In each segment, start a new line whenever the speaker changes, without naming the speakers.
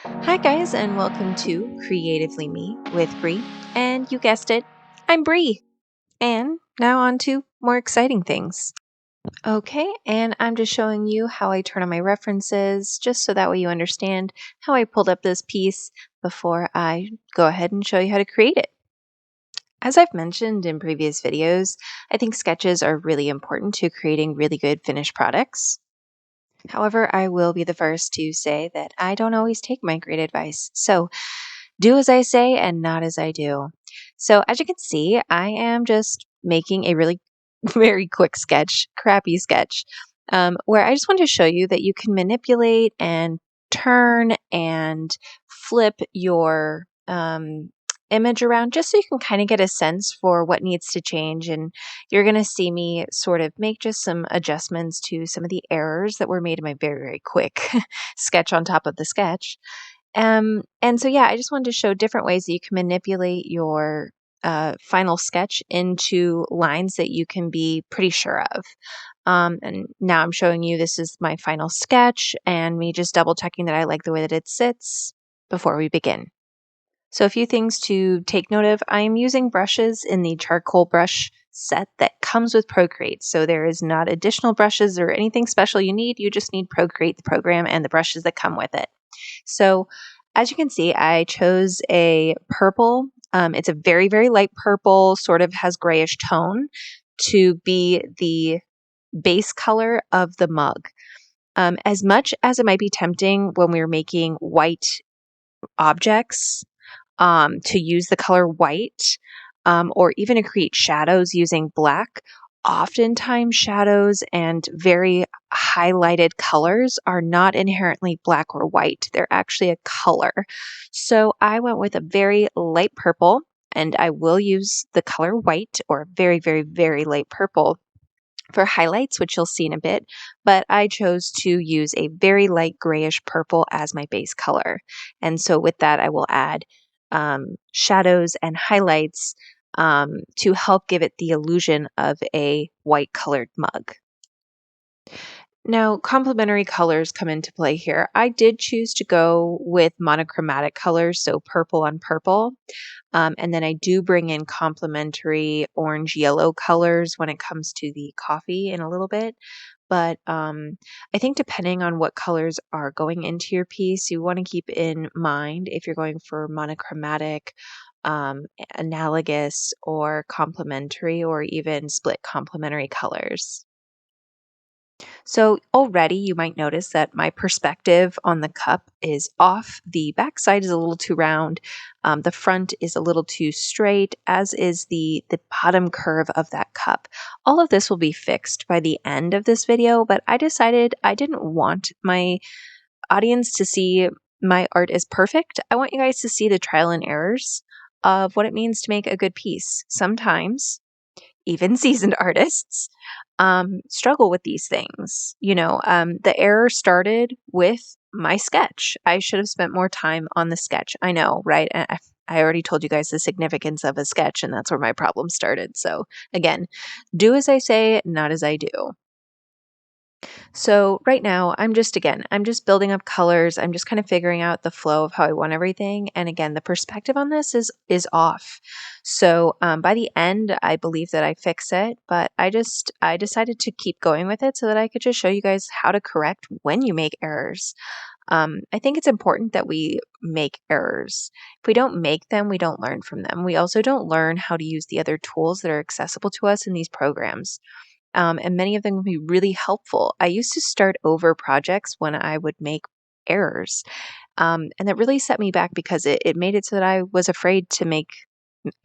Hi, guys, and welcome to Creatively Me with Bree. And you guessed it, I'm Bree. And now on to more exciting things. Okay, and I'm just showing you how I turn on my references, just so that way you understand how I pulled up this piece before I go ahead and show you how to create it. As I've mentioned in previous videos, I think sketches are really important to creating really good finished products. However, I will be the first to say that I don't always take my great advice. So do as I say and not as I do. So as you can see, I am just making a really very quick sketch, crappy sketch, where I just want to show you that you can manipulate and turn and flip your image around just so you can kind of get a sense for what needs to change. And you're going to see me sort of make just some adjustments to some of the errors that were made in my very, very quick sketch on top of the sketch. And so, yeah, I just wanted to show different ways that you can manipulate your final sketch into lines that you can be pretty sure of. And now I'm showing you this is my final sketch and me just double checking that I like the way that it sits before we begin. So a few things to take note of. I am using brushes in the charcoal brush set that comes with Procreate. So there is not additional brushes or anything special you need. You just need Procreate, the program, and the brushes that come with it. So as you can see, I chose a purple. It's a very, very light purple, sort of has grayish tone to be the base color of the mug. As much as it might be tempting when we were making white objects to use the color white or even to create shadows using black. Oftentimes, shadows and very highlighted colors are not inherently black or white. They're actually a color. So I went with a very light purple, and I will use the color white or very, very, very light purple for highlights, which you'll see in a bit, but I chose to use a very light grayish purple as my base color. And so with that, I will add shadows and highlights to help give it the illusion of a white colored mug. Now, complementary colors come into play here. I did choose to go with monochromatic colors, so purple on purple. And then I do bring in complementary orange yellow colors when it comes to the coffee in a little bit. But I think depending on what colors are going into your piece, you want to keep in mind if you're going for monochromatic, analogous, or complementary, or even split complementary colors. So already you might notice that my perspective on the cup is off. The back side is a little too round. The front is a little too straight, as is the bottom curve of that cup. All of this will be fixed by the end of this video, but I decided I didn't want my audience to see my art as perfect. I want you guys to see the trial and errors of what it means to make a good piece. Sometimes even seasoned artists struggle with these things. The error started with my sketch. I should have spent more time on the sketch. I know, right? I already told you guys the significance of a sketch, and that's where my problem started. So again, do as I say, not as I do. So right now, I'm just building up colors. I'm just kind of figuring out the flow of how I want everything. And again, the perspective on this is off. So by the end, I believe that I fix it, but I decided to keep going with it so that I could just show you guys how to correct when you make errors. I think it's important that we make errors. If we don't make them, we don't learn from them. We also don't learn how to use the other tools that are accessible to us in these programs. And many of them can be really helpful. I used to start over projects when I would make errors. And that really set me back because it made it so that I was afraid to make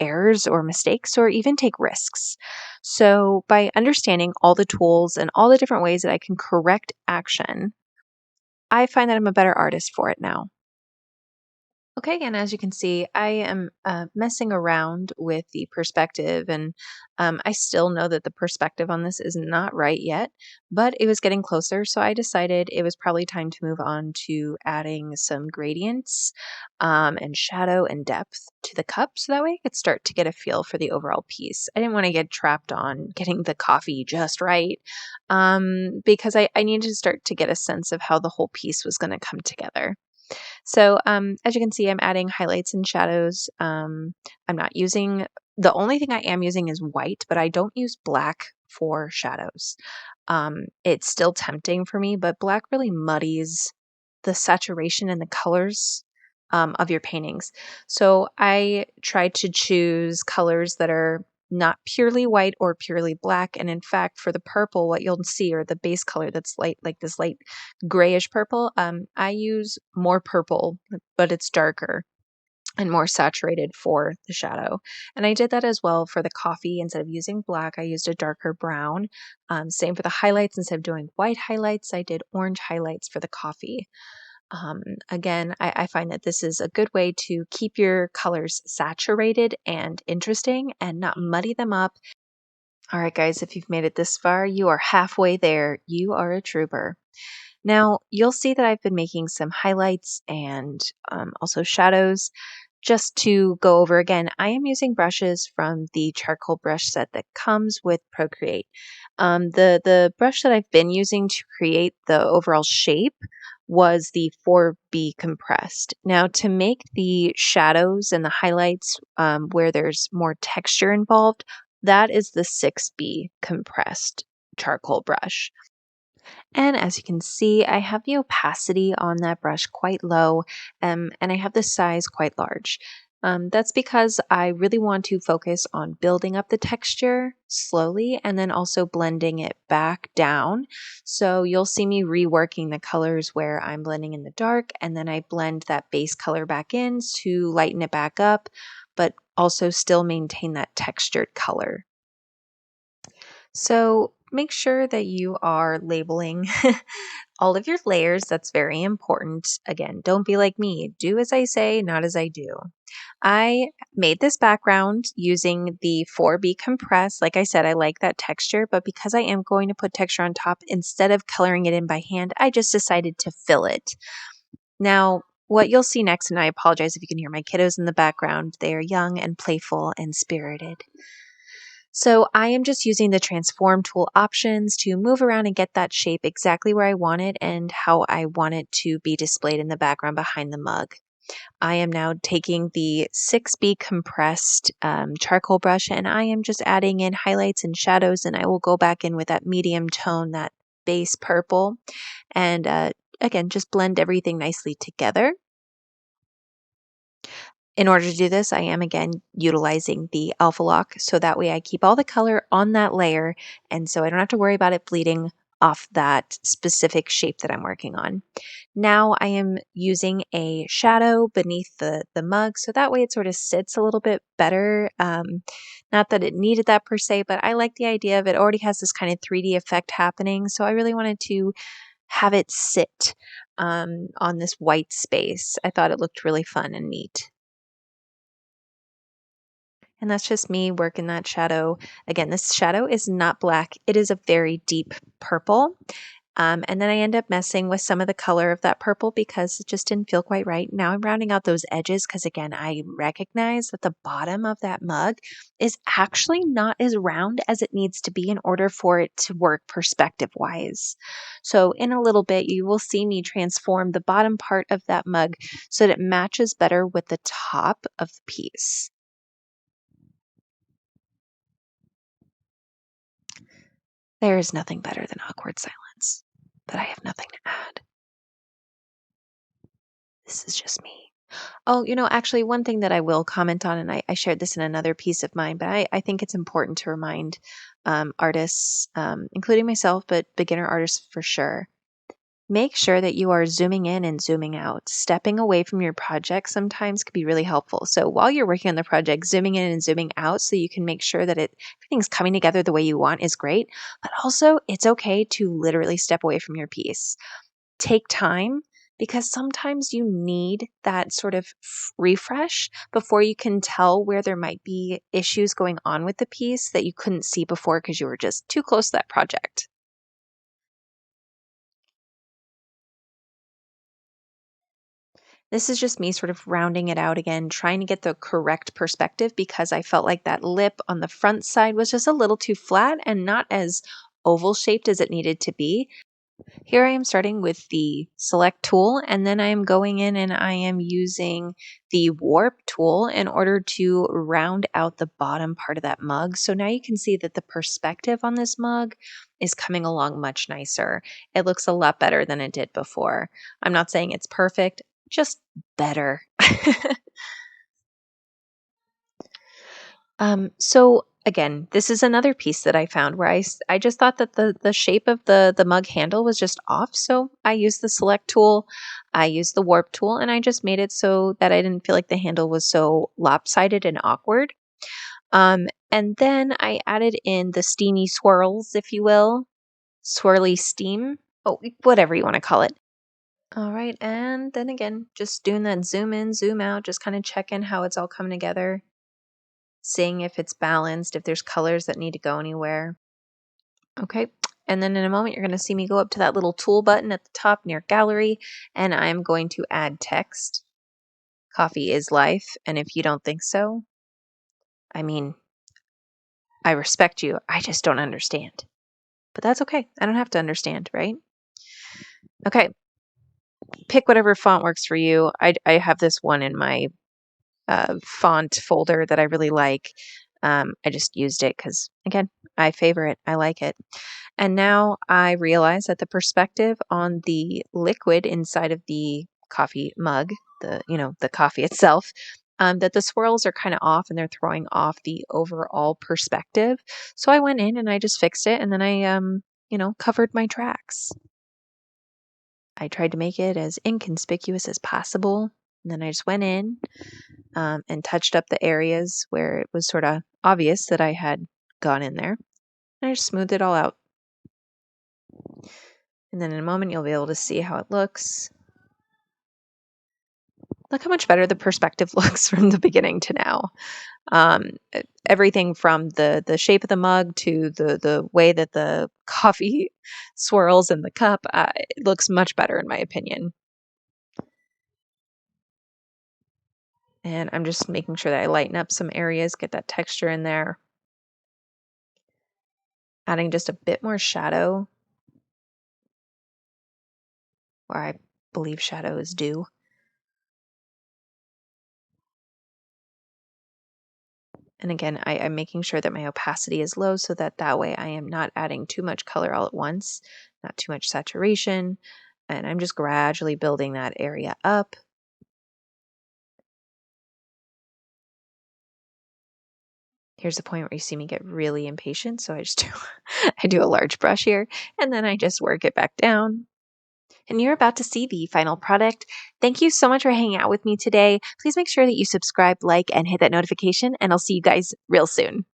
errors or mistakes or even take risks. So by understanding all the tools and all the different ways that I can correct action, I find that I'm a better artist for it now. Okay, and as you can see, I am messing around with the perspective, and I still know that the perspective on this is not right yet, but it was getting closer, so I decided it was probably time to move on to adding some gradients and shadow and depth to the cup, so that way I could start to get a feel for the overall piece. I didn't want to get trapped on getting the coffee just right, because I needed to start to get a sense of how the whole piece was going to come together. So as you can see, I'm adding highlights and shadows. I'm not using, the only thing I am using is white, but I don't use black for shadows. It's still tempting for me, but black really muddies the saturation and the colors of your paintings. So I try to choose colors that are not purely white or purely black. And in fact, for the purple, what you'll see, or the base color that's light, like this light grayish purple, I use more purple, but it's darker and more saturated for the shadow. And I did that as well for the coffee. Instead of using black, I used a darker brown. Same for the highlights. Instead of doing white highlights, I did orange highlights for the coffee. Again, I find that this is a good way to keep your colors saturated and interesting and not muddy them up. All right, guys, if you've made it this far, you are halfway there. You are a trooper. Now, you'll see that I've been making some highlights and also shadows. Just to go over again, I am using brushes from the charcoal brush set that comes with Procreate. The brush that I've been using to create the overall shape was the 4B compressed. Now, to make the shadows and the highlights where there's more texture involved, that is the 6B compressed charcoal brush. And as you can see, I have the opacity on that brush quite low, and I have the size quite large. That's because I really want to focus on building up the texture slowly and then also blending it back down. So you'll see me reworking the colors where I'm blending in the dark, and then I blend that base color back in to lighten it back up, but also still maintain that textured color. So make sure that you are labeling all of your layers. That's very important. Again, don't be like me. Do as I say, not as I do. I made this background using the 4B compress. Like I said, I like that texture, but because I am going to put texture on top, instead of coloring it in by hand, I just decided to fill it. Now, what you'll see next, and I apologize if you can hear my kiddos in the background, they are young and playful and spirited. So I am just using the transform tool options to move around and get that shape exactly where I want it and how I want it to be displayed in the background behind the mug. I am now taking the 6B compressed charcoal brush, and I am just adding in highlights and shadows, and I will go back in with that medium tone, that base purple, and again, just blend everything nicely together. In order to do this, I am again utilizing the alpha lock, so that way I keep all the color on that layer, and so I don't have to worry about it bleeding off that specific shape that I'm working on. Now I am using a shadow beneath the mug, so that way it sort of sits a little bit better. Not that it needed that per se, but I like the idea of it already has this kind of 3D effect happening, so I really wanted to have it sit on this white space. I thought it looked really fun and neat. And that's just me working that shadow. Again, this shadow is not black. It is a very deep purple. And then I end up messing with some of the color of that purple because it just didn't feel quite right. Now I'm rounding out those edges because, again, I recognize that the bottom of that mug is actually not as round as it needs to be in order for it to work perspective-wise. So in a little bit, you will see me transform the bottom part of that mug so that it matches better with the top of the piece. There is nothing better than awkward silence, but I have nothing to add. This is just me. Oh, actually, one thing that I will comment on, and I shared this in another piece of mine, but I think it's important to remind artists, including myself, but beginner artists for sure. Make sure that you are zooming in and zooming out. Stepping away from your project sometimes could be really helpful. So while you're working on the project, zooming in and zooming out so you can make sure that everything's coming together the way you want is great. But also, it's okay to literally step away from your piece. Take time because sometimes you need that sort of refresh before you can tell where there might be issues going on with the piece that you couldn't see before because you were just too close to that project. This is just me sort of rounding it out again, trying to get the correct perspective because I felt like that lip on the front side was just a little too flat and not as oval shaped as it needed to be. Here I am starting with the select tool, and then I am going in and I am using the warp tool in order to round out the bottom part of that mug. So now you can see that the perspective on this mug is coming along much nicer. It looks a lot better than it did before. I'm not saying it's perfect, just better. So again, this is another piece that I found where I just thought that the shape of the mug handle was just off. So I used the select tool, I used the warp tool, and I just made it so that I didn't feel like the handle was so lopsided and awkward. And then I added in the steamy swirls, if you will, swirly steam, oh, whatever you want to call it. All right, and then again, just doing that zoom in, zoom out, just kind of checking how it's all coming together. Seeing if it's balanced, if there's colors that need to go anywhere. Okay, and then in a moment, you're going to see me go up to that little tool button at the top near gallery, and I'm going to add text. Coffee is life, and if you don't think so, I mean, I respect you. I just don't understand. But that's okay. I don't have to understand, right? Okay, pick whatever font works for you. I have this one in my font folder that I really like. I just used it because, again, I favor it. I like it. And now I realize that the perspective on the liquid inside of the coffee mug, the coffee itself, that the swirls are kind of off and they're throwing off the overall perspective. So I went in and I just fixed it, and then I, covered my tracks. I tried to make it as inconspicuous as possible. And then I just went in and touched up the areas where it was sort of obvious that I had gone in there. And I just smoothed it all out. And then in a moment, you'll be able to see how it looks. Look how much better the perspective looks from the beginning to now. Everything from the shape of the mug to the way that the coffee swirls in the cup, it looks much better in my opinion. And I'm just making sure that I lighten up some areas, get that texture in there. Adding just a bit more shadow where I believe shadow is due. And again, I'm making sure that my opacity is low so that way I am not adding too much color all at once, not too much saturation. And I'm just gradually building that area up. Here's the point where you see me get really impatient. So I just I do a large brush here, and then I just work it back down. And you're about to see the final product. Thank you so much for hanging out with me today. Please make sure that you subscribe, like, and hit that notification, and I'll see you guys real soon.